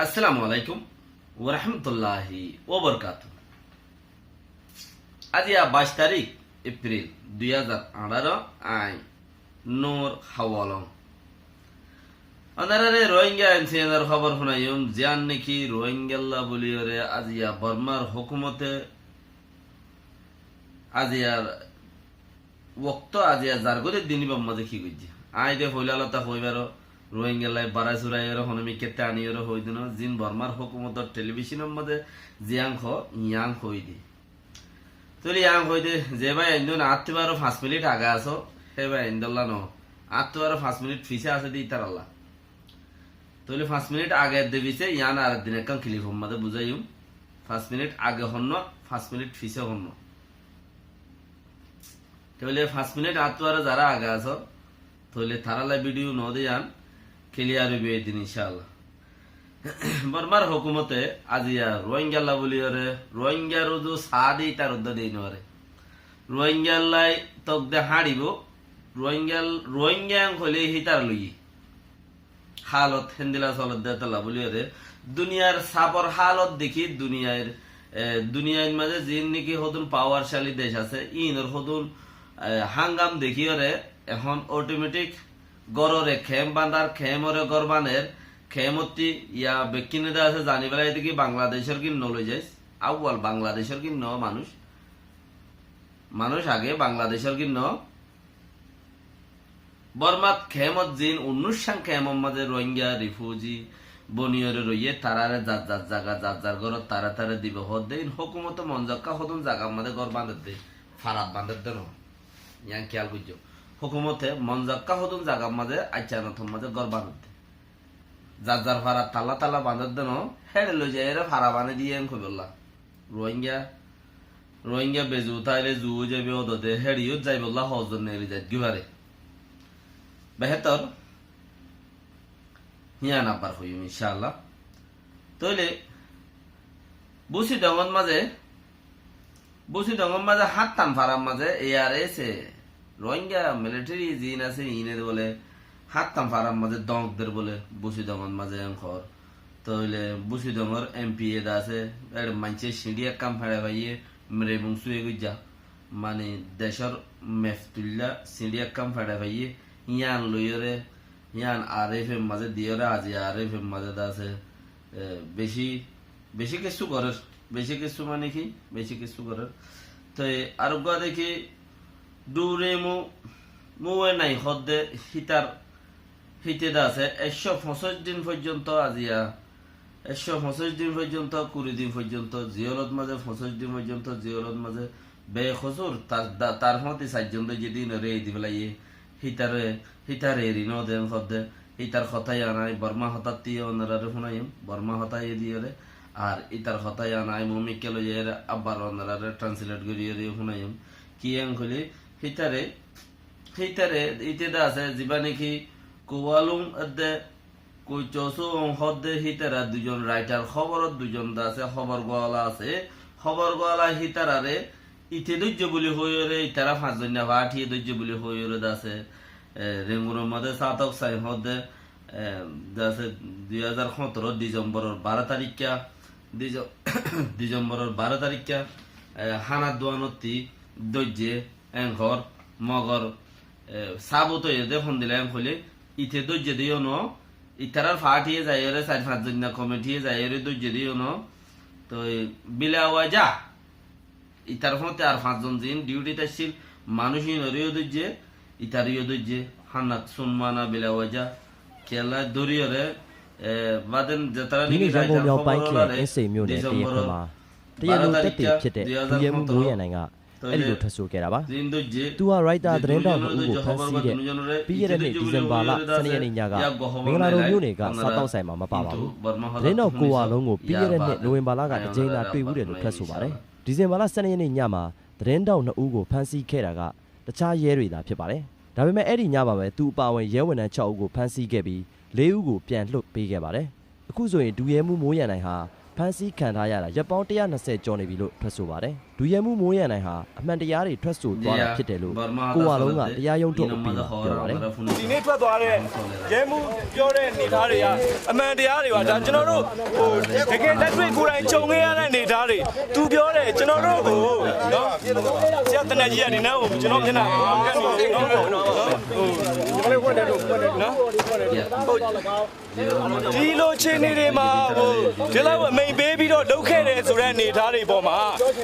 আসসালামু আলাইকুম ওয়া রাহমাতুল্লাহি ওয়া বারাকাতুহু। আজ 22 তারিখ এপ্রিল 2018 আই নূর হাওয়ালং অনারারে রোহিঙ্গা এনসিএনের খবর শুনাইম জিয়ান নাকি রোহিঙ্গাল্লা বলিয়রে আজিয়া বর্মার হুকুমতে আজিয়ার ওক্ত আজিয়া জারগরে দিনিবাম মাঝে কি কইছে আই দে হইলালতা হইবারো রোহিঙ্গালাই বারাই চুরাইয়ের হনমি কেতে আনিয়ের হই দিন জিন বর্মার হুকুমতর টেলিভিশনের মধ্যে জিয়াংখ ইয়াং হই দি তুলি ইয়াং হই দে যে ভাই আইন আত্মীয় 5 মিনিট আগে আসো হে ভাই আইন্দল্লা ন আত্মীয় 5 মিনিট ফিসে আছে দি তার আল্লাহ তুলি 5 মিনিট আগে দেবিছে ইয়ান আর দিন কান ক্লিপ মধ্যে বুঝাইম 5 মিনিট আগে হন্ন 5 মিনিট ফিসে হন্ন তাহলে 5 মিনিট আত্মীয় যারা আগে আসো তাহলে তারালা ভিডিও ন দিয়ান ক্লিয়ার হইবে এদিন ইনশাআল্লাহ। বর্মার হুকুমতে আজিয়া রোহিঙ্গাল্লা বলিয়রে রোহিঙ্গার যে সাদি তার উদ্দ দেই নরে রোহিঙ্গাল্লাই তক দে হাড়িব রোহিঙ্গা হলে হিতার লই হালত হেন্দিলা চলত দে তলা বলিয়রে দুনিয়ার সাপর হালত দেখি দুনিয়ার মাঝে জিন নাকি হদুন পাওয়ারশালী দেশ আছে ইনর হদুন হাঙ্গাম দেখিয়রে এখন অটোমেটিক গররে খেম বান্ধার খেমরে গরবানের খেমতি ইয়া বেকিনে দা আছে জানি বেলা এদিকে বাংলাদেশের কি নলে যাইস আউয়াল বাংলাদেশের কি ন মানুষ আগে বাংলাদেশের কি ন বর্মাত খেমত জিন 19 সাং খেমম মাঝে রোহিঙ্গা রিফিউজি বনিয়রে রইয়ে তারারে যার জায়গা যার ঘর তারা দিব হদ দেন হুকুমত মনজাক্কা হদুন জায়গা মাঝে ঘর বাঁধে দে ফারাত বাঁধে দেন ইয়াং খেয়াল বুঝছো হুকুমতে মনজাক্কা হদুন জায়গা মাঝে আইচানথম মাঝে ঘর বাঁধে দে যার ফারা তালা বাঁধে দেন হেড়ে লই যায় এরা ফারা বানে দিয়ে কইবল্লা রোহিঙ্গা বেজু তাইলে জু যাবে ওদে হেড়িও যাই বললা হজন নেরি যায় গিবারে বেহতর হিয়া নাপার হইম ইনশাআল্লাহ। তইলে বুসি ডঙ্গন মাঝে হাত টান ফারাম মাঝে ARS রোহিঙ্গা মিলিটারি জিন আছে ইনের বলে হাত টান ফারাম মাঝে দংদের বলে বুসি ডঙ্গন মাঝে অঙ্কর তইলে বুসি ডঙ্গর MP এদা আছে এর মানছে সিঁড়িয়া কাম ফাড়া ভাইয়ে মেরে বংশুয়ে গইজা মানে দেশর মেফতুল্লা সিঁড়িয়া কাম ফাড়া ভাইয়ে ইয়ান লইরে ইয়ান RF এর মাঝে দিয়রে আজি RF এর মাঝে আছে বেশি কিছু করে বেশি কিছু মানে কি বেশি কিছু করে তো আর গা দেখি দূরে মুয়ে নাই হদে হিতে আছে 125 দিন পর্যন্ত আজিয়া 125 দিন পর্যন্ত 20 দিন পর্যন্ত জিয়লত মাঝে 25 দিন পর্যন্ত জিয়লত মাঝে বেখসুর তার মতে 4 জন যেদিন রে দিবলাই হিতারে ঋণ দেন হদে হিতার কথাই আনাই বর্মা হতাতি ওনারে শুনাইম বর্মা হতাই দিয়রে আর ইতার কথাই আনাই মমিকে লই এর আবার ওনারে ট্রান্সলেট করিয়ে শুনাইম কি এং কইলে হিতারে ইতেদা আছে জিবা নাকি কোয়ালুম দে কই চসু হদে হিতারা দুজন রাইটার খবরত দুজন আছে খবর গোয়ালা আছে খবর গোয়ালা হিতারারে ইতে দৈর্য বলি হইরে ইতারা 5 জন না ভাটিয়ে দৈর্য বলি হইরে আছে রেঙ্গুর মধ্যে সাতক সাই হদে আছে 2017 ডিসেম্বরের 12 তারিখা ডিসেম্বরের 12 তারিখা হানা দোয়ানতি দৈর্যে এঙ্ঘর মগর সাবুত দেখুন দিলাম হলে ইতে দৈর্য দিও ন ইতারার ফাটিয়ে যায় 4-5 জন না কমিটিয়ে যায় দৈর্য দিও ন তো বিলাওয়া যা ইতার মতে আর 5 জন জিন ডিউটিতে ছিল মানুষই নরিও দৈর্য ইতারিও দৈর্য হানাত সুনমানা বিলাওয়া যা কেলা দরিয়রে বাদেন যেতারাဒီနေ့ရန်ကုန်မြောက်ပိုင်းခရိုင်အင်းစိန်မြို့နယ်တရခွန်မှာတရားလိုတက်တည်ဖြစ်တဲ့ဒူရဲမှုမိုးရန်နိုင်ကအဲ့ဒီလိုထွက်ဆိုခဲ့တာပါသူကရိုက်တာသတင်းတောက်ကိုဖမ်းဆီးတဲ့ပြီးရတဲ့နေ့ဒီဇင်ဘာလ12ရက်နေ့ညကမင်္ဂလာတော်မြို့နယ်ကစားတောက်ဆိုင်မှာမပါပါဘူးသတင်းတောက်ကိုဝါလုံးကိုပြီးရတဲ့နေ့နိုဝင်ဘာလကတစ်ကြိမ်သာတွေ့ဘူးတယ်လို့ထွက်ဆိုပါတယ်ဒီဇင်ဘာလ12ရက်နေ့ညမှာသတင်းတောက်2ဦးကိုဖမ်းဆီးခဲ့တာကတခြားရဲတွေသာဖြစ်ပါတယ်ဒါပေမဲ့အဲ့ဒီညမှာပဲသူအပါအဝင်ရဲဝန်ထမ်း6ဦးကိုဖမ်းဆီးခဲ့ပြီး4ဦးကိုပြန်လွှတ်ပေးခဲ့ပါတယ်အခုဆိုရင်ဒူရဲမှုမိုးရန်နိုင်ဟာ ဖန်ဆီးခံထားရတာရပ်ပေါင်း120ကျော်နေပြီလို့ထွက်ဆိုပါတယ်ဒူရဲမှုမိုးရန်နိုင်ဟာအမှန်တရားတွေထွက်ဆိုသွားတာဖြစ်တယ်လို့ကိုဝါလုံးကတရားရုံးထုတ်အပြီးပြောပါတယ်ဒီနေ့ထွက်သွားတဲ့ရဲမှုပြောတဲ့အနေသားတွေကအမှန်တရားတွေပါဒါကျွန်တော်တို့တကယ်လက်တွေ့ကိုယ်တိုင်ကြုံခဲ့ရတဲ့အနေသားတွေသူပြောတယ်ကျွန်တော်တို့ကိုနော်ဆရာတနကြီးကနေနော်ကျွန်တော်မျက်နှာကတ်နေနော်ကျွန်တော်လည်းဖွင့်တယ်နော်ဒီလိုချင်းနေတွေမှာဒီလောက်အမိန်ပေးပြီးတော့လုပ်ခဲ့တယ်ဆိုတဲ့အနေသားတွေပေါ်မှာ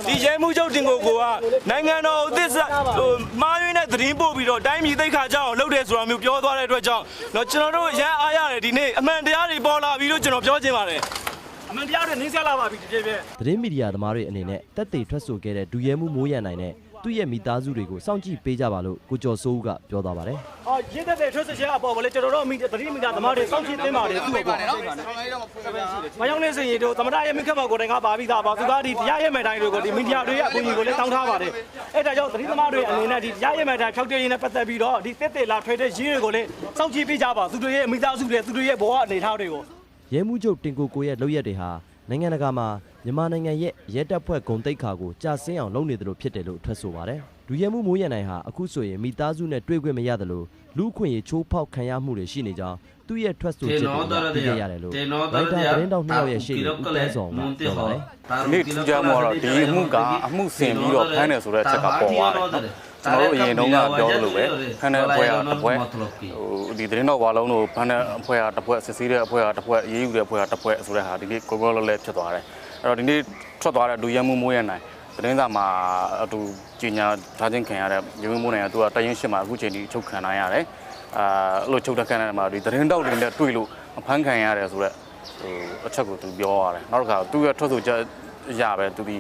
ဒီရဲမှုချုပ်တင်ကိုကနိုင်ငံတော်အသစ်မားရင်းနဲ့သတင်းပို့ပြီးတော့တိုင်းပြည်သိက္ခာကြောင်းလုပ်တယ်ဆိုတာမျိုးပြောသွားတဲ့အတွက်ကြောင့်တော့ကျွန်တော်တို့ရန်အားရတယ်ဒီနေ့အမှန်တရားတွေပေါ်လာပြီးတော့ကျွန်တော်ပြောချင်ပါတယ်အမှန်တရားတွေနှင်းဆက်လာပါပြီဒီပြည့်သတင်းမီဒီယာသမားတွေအနေနဲ့တက်သေးထွက်ဆိုခဲ့တဲ့ဒူရဲမှုမိုးရန်နိုင်နဲ့သူ့ရဲ့မိသားစုတွေကိုစောင့်ကြည့်ပေးကြပါလို့ကိုကျော်စိုးဦးကပြောသွားပါတယ်ရင်းသက်တဲ့ထွက်ဆိုချက်အပေါ်မှာလေကျွန်တော်တို့သတင်းမီဒီယာသမားတွေစောင့်ကြည့်ပေးပါတယ်သူ့ကိုပေါ့မရောက်နေစရင်တို့သမ္မတရဲ့မိခက်ဘော်ကိုတိုင်ကပါပြီးသားပါသူကဒီတရားရဲ့မယ်တိုင်းတွေကိုဒီမီဒီယာတွေရဲ့အကူအညီကိုလည်းတောင်းထားပါတယ်အဲ့ဒါကြောင့်သတင်းသမားတွေအနေနဲ့ဒီတရားရဲ့မယ်တိုင်းဖြောက်တဲ့ရင်းနဲ့ပတ်သက်ပြီးတော့ဒီတက်တဲ့လာထွေတဲ့ရင်းတွေကိုလည်းစောင့်ကြည့်ပေးကြပါသူတို့ရဲ့မိသားစုတွေသူတို့ရဲ့ဘဝအနေထားတွေကိုရဲမှုချုပ်တင်ကိုရဲ့လုပ်ရက်တွေဟာနိုင်ငံတကာမှာမြန်မာနိုင်ငံရဲ့ရဲတပ်ဖွဲ့ဂုဏ်သိက္ခာကိုကြာဆင်းအောင်လုပ်နေတယ်လို့ဖြစ်တယ်လို့ထွက်ဆိုပါတယ်ဒူရဲမှုမိုးရန်နိုင်ဟာအခုဆိုရင်မိသားစုနဲ့တွေ့ခွင့်မရတယ်လို့လူခွင့်ရေးချိုးဖောက်ခံရမှုတွေရှိနေကြောင်းသူ့ရဲ့ထွက်ဆိုချက်တွေသိရရတယ်လို့လိုက်တာသတင်းတောက်နှစ်ယောက်ရဲ့ရှေ့ကိုတဲဆောင်ကပြောပါတယ်ဒီနေ့ထူးခြားမှုကတော့ဒီအမှုကအမှုဆင်ပြီးတော့ဖမ်းတယ်ဆိုတဲ့အချက်ကပေါ်သွားတယ်ကျွန်တော်တို့အရင်တုန်းကပြောလို့ပဲဖမ်းတဲ့အဖွဲ့ကတစ်ဖွဲ့ဒီသတင်းတော်ဝါလုံးတို့ဖမ်းတဲ့အဖွဲ့ကတစ်ဖွဲ့စစ်ဆေးတဲ့အဖွဲ့ကတစ်ဖွဲ့ရေးယူတဲ့အဖွဲ့ကတစ်ဖွဲ့ဆိုတဲ့ဟာဒီနေ့ကိုကိုလောလဲဖြစ်သွားတယ်အဲ့တော့ဒီနေ့ထွက်သွားတဲ့ဒူရဲမှုမိုးရနိုင်သတင်းစာမှာအတူကြီးညာထားခြင်းခံရတဲ့ရဲမှုမိုးနိုင်ကသူကတရင်ရှစ်မှာအခုချိန်ထိချုပ်ခံနိုင်ရတယ်အဲ့လိုချုပ်တဲ့ခံရတဲ့မှာဒီသတင်းတောက်တွေနဲ့တွေ့လို့ဖမ်းခံရတယ်ဆိုတော့အချက်ကိုသူပြောရတယ်နောက်တစ်ခါသူရဲ့ထွက်ဆိုချက်ရပဲသူဒီ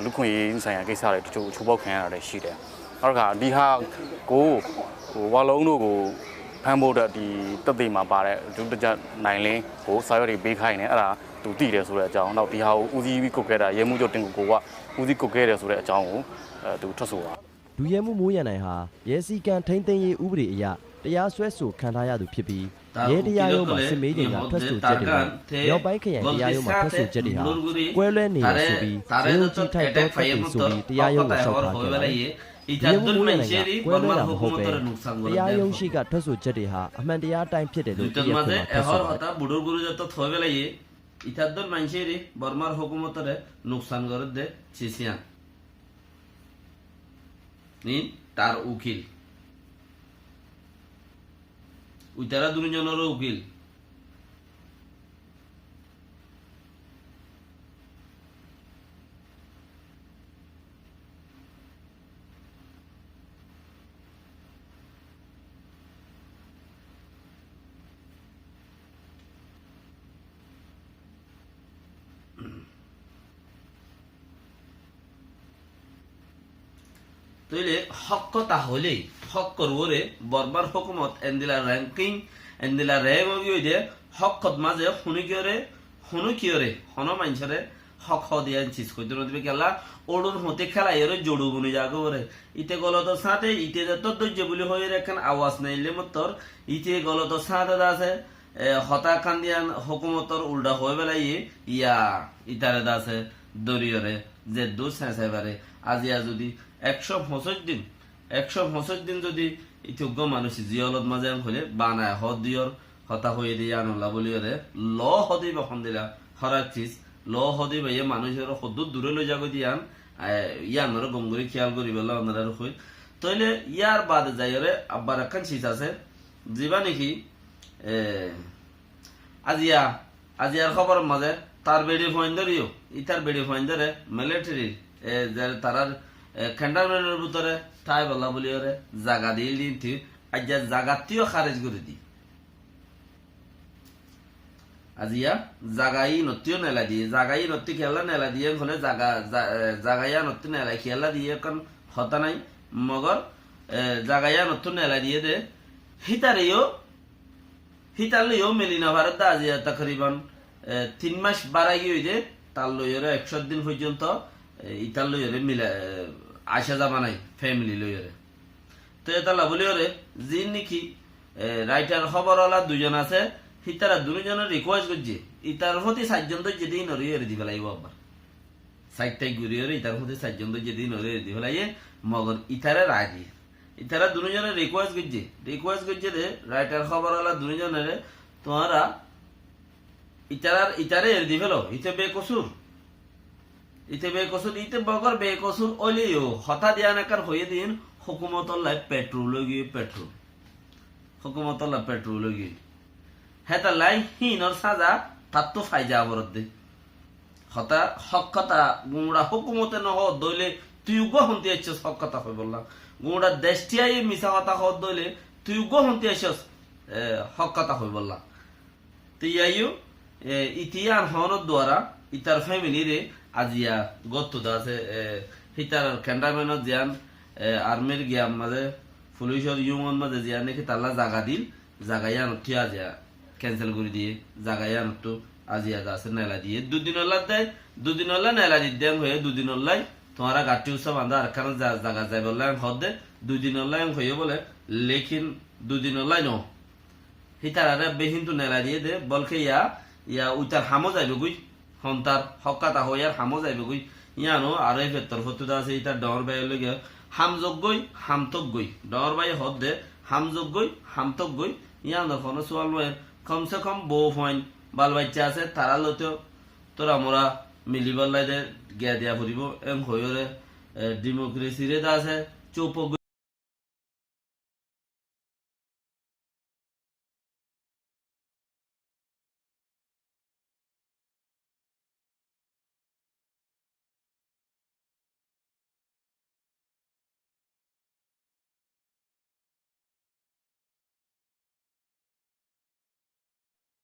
လူခွင့်ရေးဆိုင်ရာကိစ္စတွေတချို့ချိုးပေါက်ခံရတာလည်းရှိတယ်နောက်တစ်ခါဒီဟာကိုဝါလုံးတို့ကိုဖမ်းဖို့ဒီတက်သေးမှာပါတဲ့ဒုတကြနိုင်လင်းကိုစာရွက်တွေပေးခိုင်းနေအဲ့ဒါသူတည်တယ်ဆိုတဲ့အကြောင်းနောက်ဒီဟာကိုဦးစီးပြီးကုတ်ခဲ့တာရဲမှုချုပ်တင်ကိုကဦးစီးကုတ်ခဲ့တယ်ဆိုတဲ့အကြောင်းကိုသူထွက်ဆိုတာဒူရဲမှုမိုးရန်နိုင်ဟာရဲစည်းကမ်းထိန်းသိမ်းရေးဥပဒေအရတရားစွဲဆိုခံထားရသူဖြစ်ပြီးရဲတရားရုံးမှာစစ်မေးချိန်ကထွက်ဆိုချက်တွေရောက်ပိုင်းခရိုင်တရားရုံးမှာထွက်ဆိုချက်တွေဟာကွဲလွဲနေတယ်ဆိုပြီးရဲဦးကြီးထိုက်တော့ဆိုပြီးတရားရုံးကိုလျှောက်ထားခဲ့တယ်Ittadul mensheri barmar hukumatar nuksan goreတရားရုံးရှိကထွက်ဆိုချက်တွေဟာအမှန်တရားအတိုင်းဖြစ်တယ်လို့သိရမှာဖြစ်ehor hata budur guru jato thoybela ye ittadul mensheri barmar hukumatar nuksan gore de chisian nin tar ukil utara dunjonor ukil তইলে হক তাহলে হক করবরে বরবার হুকুমত এন্দিলা র‍্যাঙ্কিং এন্দিলা র‍্যাঙ্ক হইদে হক মাঝে হুনুকিয়রে হন মানছরে হক হদিয়ান চিজ কইতে নদিবে কেলা ওড়ুর হতে খেলা এর জড়ু বনি জাগরে ইতে গলত সাথে ইতে যত দজ্জ বলি হই রাখেন আওয়াজ নাইলে মতর ইতে গলত সাথে দাসে হতা কান্দিয়ান হুকুমতর উল্টা হই বেলাই ইয়া ইতারে দাসে দরিয়রে যে দু সাইসাইবারে আজিয়া যদি 165 দিন যদি ইথোগ্য মানুষ জিয়লত মাঝে হলে বানায় হদ দিয়র হতা হয়ে দিয়ে আনলা বলিয়রে ল হদিব হন্দিলা হরাক চিজ ল হদিব ইয়ে মানুষের হদুর দূরে লই যাগো দিয়ান ইয়ানর গঙ্গুরি খেয়াল করি বলা আপনারা হই তাইলে ইয়ার বাদে যাইরে আব্বার একখান চিজ আছে জিবা নাকি আজিয়ার খবর মাঝে তার বেড়ি ফয়েন্দারিও ইতার বেড়ি ফয়েন্দারে মিলিটারি তারার খেন্ডারমেনের ভিতরে ঠাই বলা বলি ওরে জাগা দিয়ে দিন আজ জাগাতিও খারেজ করে দি আজিয়া জাগাই নতিও নেলা দিয়ে জাগাই নতি খেলা নেলা দিয়ে হলে জাগাইয়া নতি নেলা খেলা দিয়ে কারণ হতা নাই মগর জাগাইয়া নতুন নেলা দিয়ে দে হিতালেও মেলিনা ভারত আজিয়া তকরিবান 3 মাস বাড়াই গিয়ে দে তার লইরে 100 দিন পর্যন্ত ইতার লইরে মিলা আসা যাবা নাই ফ্যামিলি লইরে তো এটা বলি ওরে যে নাকি রাইটার খবরওয়ালা দুজন আছে হিতারা দুজনের রিকোয়েস্ট করছে ইতার প্রতি 4 জন ধৈর্য দিন ওরে এর দি ফেলাইব আবার সাইডটাই ঘুরিয়ে ইতার প্রতি 4 জন ধৈর্য দিন ওরে এর দি ফেলাইয়ে মগর ইতারে রাজি ইতারা দুজনের রিকোয়েস্ট করছে দে রাইটার খবর হলা দুজনের তোমারা ইতারে এর দি ফেলো ইতে বেকসুর ইতে বগর বেকসুর ওলিও হতা দিয়া নাকার হয়ে দিন হুকুমতল্লাহ পেট্রোল গিয়ে হুকুমতল্লাহ পেট্রোল গিয়ে হেতা লাই হিনর সাজা তার তো ফাইজা আবরত দে হতা হক কথা গুঁড়া হুকুমতে নহ দইলে তুই হন্তি আসছিস হক কথা হয়ে বললাম গুঁড়া দেশটিয়াই মিশা কথা হত দইলে তুই হন্তি আসছিস হক কথা হয়ে বললাম তুই আইও ইতিহান হওয়ার দ্বারা ইতার ফ্যামিলি রে আজিয়া গত আছে হিতার ক্যান্ডারম্যানের জিয়ান আর্মির গিয়াম মাঝে পুলিশের ইউমন মাঝে জিয়ান নাকি তাল্লা জাগা দিল জাগাইয়া নথি আজিয়া ক্যান্সেল করে দিয়ে জাগাইয়া নতো আজিয়া আছে নেলা দিয়ে দুদিন দেয় দুদিন নেলা দিদ্যাং হয়ে দুদিন তোমারা গাঠি উৎসব বান্ধা আর কারণ জাগা যাই বললে হদ দে দুদিন হয়ে বলে লেখিন দুদিন ন হিতারা বেহিন্তু নেলা দিয়ে দে বলকে ইয়া উইতার হামো যাইবে গুই হন্তার হকাতা হই আর হামো যাইবে গুই ইয়ানো আর এই ভেতর ফতুদা আছে ইতার ডর বাই লগে হামযোগ্যই হামতজ্ঞই ডর বাই হদ দে হামযোগ্যই হামতজ্ঞই ইয়ানো কোন সোয়াল নয় কমসে কম বউ হইন বাল বাচ্চা আছে তারা লইতেও তোরা মোরা মিলিবার লাইদে গিয়া দিয়া ফুরিব এম হইরে ডেমোক্রেসি রে আছে চৌপ